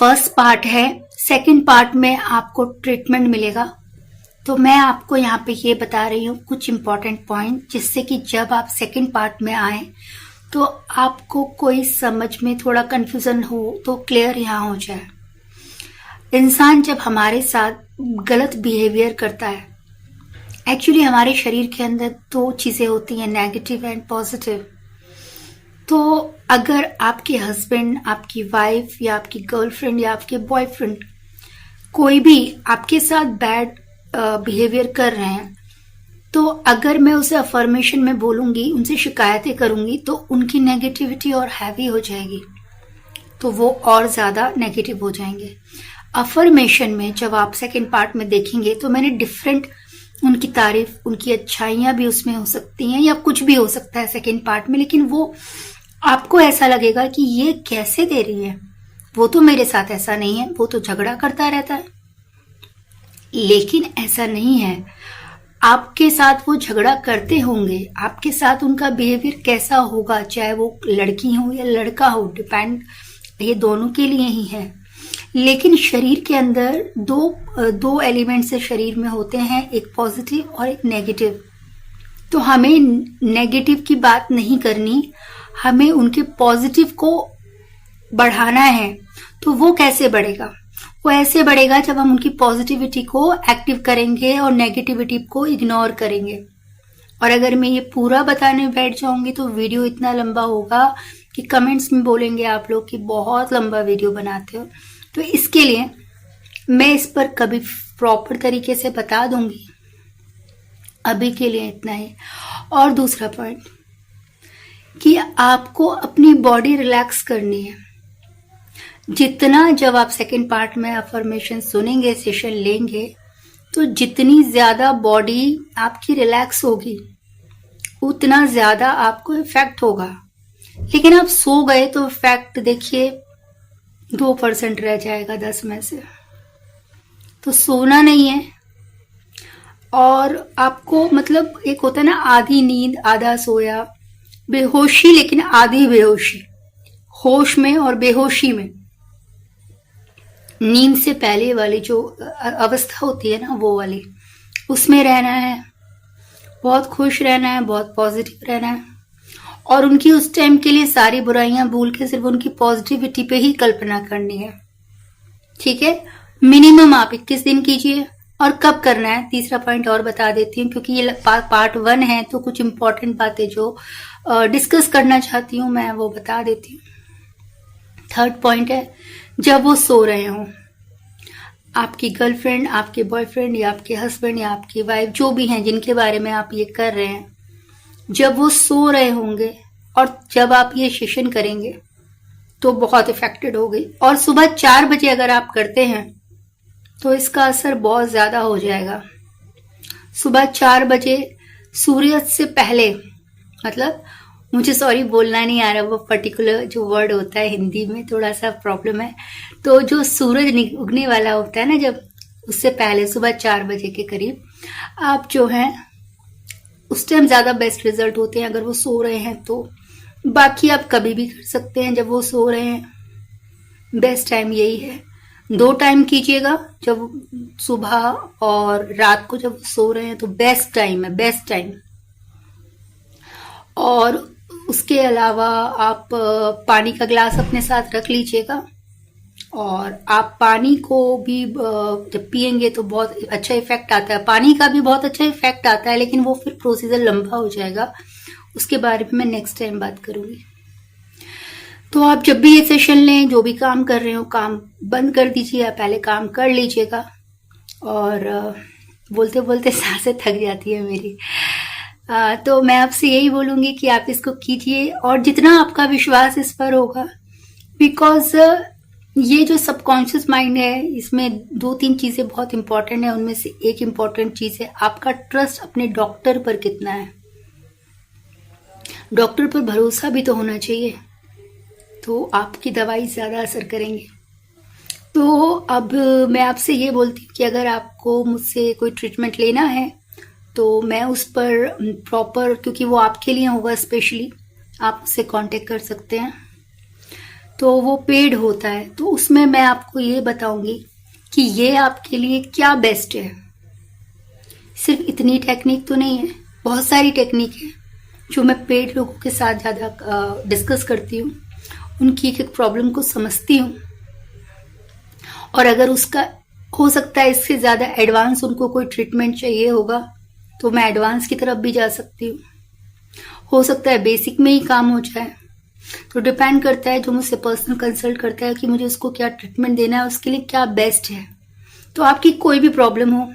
First part है। Second part में आपको ट्रीटमेंट मिलेगा। तो मैं आपको यहाँ पे ये बता रही हूँ कुछ इम्पोर्टेंट पॉइंट, जिससे कि जब आप सेकंड पार्ट में आए तो आपको कोई समझ में थोड़ा कंफ्यूजन हो तो क्लियर यहाँ हो जाए। इंसान जब हमारे साथ गलत बिहेवियर करता है, एक्चुअली हमारे शरीर के अंदर दो चीजें होती हैं, नेगेटिव एंड पॉजिटिव। तो अगर आपके हस्बैंड, आपकी वाइफ या आपकी गर्लफ्रेंड या आपके बॉयफ्रेंड कोई भी आपके साथ बैड बिहेवियर कर रहे हैं, तो अगर मैं उसे अफर्मेशन में बोलूंगी, उनसे शिकायतें करूंगी, तो उनकी नेगेटिविटी और हैवी हो जाएगी, तो वो और ज्यादा नेगेटिव हो जाएंगे। अफर्मेशन में जब आप सेकंड पार्ट में देखेंगे तो मैंने डिफरेंट उनकी तारीफ, उनकी अच्छाइयां भी उसमें हो सकती हैं या कुछ भी हो सकता है सेकंड पार्ट में, लेकिन वो आपको ऐसा लगेगा कि ये कैसे दे रही है, वो तो मेरे साथ ऐसा नहीं है, वो तो झगड़ा करता रहता है। लेकिन ऐसा नहीं है, आपके साथ वो झगड़ा करते होंगे, आपके साथ उनका बिहेवियर कैसा होगा, चाहे वो लड़की हो या लड़का हो, डिपेंड ये दोनों के लिए ही है। लेकिन शरीर के अंदर दो एलिमेंट्स शरीर में होते हैं, एक पॉजिटिव और एक नेगेटिव। तो हमें नेगेटिव की बात नहीं करनी, हमें उनके पॉजिटिव को बढ़ाना है। तो वो कैसे बढ़ेगा? वो ऐसे बढ़ेगा जब हम उनकी पॉजिटिविटी को एक्टिव करेंगे और नेगेटिविटी को इग्नोर करेंगे। और अगर मैं ये पूरा बताने बैठ जाऊंगी तो वीडियो इतना लंबा होगा कि कमेंट्स में बोलेंगे आप लोग कि बहुत लंबा वीडियो बनाते हो। तो इसके लिए मैं इस पर कभी प्रॉपर तरीके से बता दूंगी। अभी के लिए इतना ही। और दूसरा पॉइंट कि आपको अपनी बॉडी रिलैक्स करनी है। जितना जब आप सेकंड पार्ट में अफर्मेशन सुनेंगे, सेशन लेंगे, तो जितनी ज्यादा बॉडी आपकी रिलैक्स होगी उतना ज्यादा आपको इफेक्ट होगा। लेकिन आप सो गए तो इफेक्ट देखिए 2% रह जाएगा 10 में से। तो सोना नहीं है। और आपको मतलब एक होता है ना, आधी नींद आधा सोया, बेहोशी लेकिन आधी बेहोशी, होश में और बेहोशी में। नींद से पहले वाली जो अवस्था होती है ना, वो वाली, उसमें रहना है, बहुत खुश रहना है, बहुत पॉजिटिव रहना है। और उनकी उस टाइम के लिए सारी बुराइयां भूल के सिर्फ उनकी पॉजिटिविटी पे ही कल्पना करनी है। ठीक है, मिनिमम आप 21 दिन कीजिए। और कब करना है, तीसरा पॉइंट और बता देती हूँ, क्योंकि ये पार्ट 1 है तो कुछ इंपॉर्टेंट बातें जो डिस्कस करना चाहती हूँ मैं वो बता देती हूँ। थर्ड पॉइंट है, जब वो सो रहे हों, आपकी गर्लफ्रेंड, आपके बॉयफ्रेंड या आपके हस्बैंड या आपकी वाइफ, जो भी हैं जिनके बारे में आप ये कर रहे हैं, जब वो सो रहे होंगे और जब आप ये सेशन करेंगे तो बहुत इफेक्टेड होगी। और सुबह 4 बजे अगर आप करते हैं तो इसका असर बहुत ज्यादा हो जाएगा। सुबह 4 बजे सूर्यास्त से पहले, मतलब मुझे सॉरी बोलना नहीं आ रहा, वो पर्टिकुलर जो वर्ड होता है हिंदी में थोड़ा सा प्रॉब्लम है। तो जो सूरज उगने वाला होता है ना, जब उससे पहले सुबह 4 बजे के करीब आप जो है, उस टाइम ज्यादा बेस्ट रिजल्ट होते हैं अगर वो सो रहे हैं तो। बाकी आप कभी भी कर सकते हैं जब वो सो रहे हैं, बेस्ट टाइम यही है। 2 टाइम कीजिएगा, जब सुबह और रात को जब सो रहे हैं तो बेस्ट टाइम है, बेस्ट टाइम। और उसके अलावा आप पानी का ग्लास अपने साथ रख लीजिएगा। और आप पानी को भी जब पिएंगे तो बहुत अच्छा इफेक्ट आता है, पानी का भी बहुत अच्छा इफेक्ट आता है, लेकिन वो फिर प्रोसीजर लंबा हो जाएगा, उसके बारे में मैं नेक्स्ट टाइम बात करूंगी। तो आप जब भी ये सेशन लें, जो भी काम कर रहे हो, काम बंद कर दीजिए या पहले काम कर लीजिएगा। और बोलते बोलते सांसें थक जाती है मेरी। तो मैं आपसे यही बोलूंगी कि आप इसको कीजिए, और जितना आपका विश्वास इस पर होगा, बिकॉज ये जो सबकॉन्शियस माइंड है, इसमें 2-3 चीजें बहुत इंपॉर्टेंट है। उनमें से एक इंपॉर्टेंट चीज है आपका ट्रस्ट अपने डॉक्टर पर कितना है। डॉक्टर पर भरोसा भी तो होना चाहिए, तो आपकी दवाई ज्यादा असर करेंगे। तो अब मैं आपसे ये बोलती हूँ कि अगर आपको मुझसे कोई ट्रीटमेंट लेना है तो मैं उस पर प्रॉपर, क्योंकि वो आपके लिए होगा स्पेशली, आप मुझसे कांटेक्ट कर सकते हैं। तो वो पेड होता है। तो उसमें मैं आपको ये बताऊंगी कि ये आपके लिए क्या बेस्ट है। सिर्फ इतनी टेक्निक तो नहीं है, बहुत सारी टेक्निक है जो मैं पेड लोगों के साथ ज़्यादा डिस्कस करती हूँ, उनकी एक एक प्रॉब्लम को समझती हूँ, और अगर उसका हो सकता है इससे ज़्यादा एडवांस उनको कोई ट्रीटमेंट चाहिए होगा तो मैं एडवांस की तरफ भी जा सकती हूँ। हो सकता है बेसिक में ही काम हो जाए। तो डिपेंड करता है जो मुझसे पर्सनल कंसल्ट करता है कि मुझे उसको क्या ट्रीटमेंट देना है, उसके लिए क्या बेस्ट है। तो आपकी कोई भी प्रॉब्लम हो,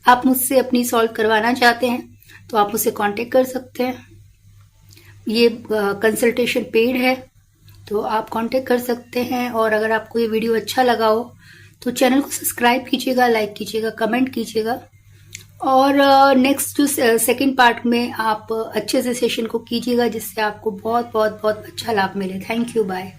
आप मुझसे अपनी सॉल्व करवाना चाहते हैं तो आप मुझसे कांटेक्ट कर सकते हैं। ये कंसल्टेशन पेड है, तो आप कांटेक्ट कर सकते हैं। और अगर आपको ये वीडियो अच्छा लगा हो तो चैनल को सब्सक्राइब कीजिएगा, लाइक कीजिएगा, कमेंट कीजिएगा। और नेक्स्ट जो सेकंड पार्ट में आप अच्छे से सेशन को कीजिएगा जिससे आपको बहुत बहुत बहुत अच्छा लाभ मिले। Thank you, bye.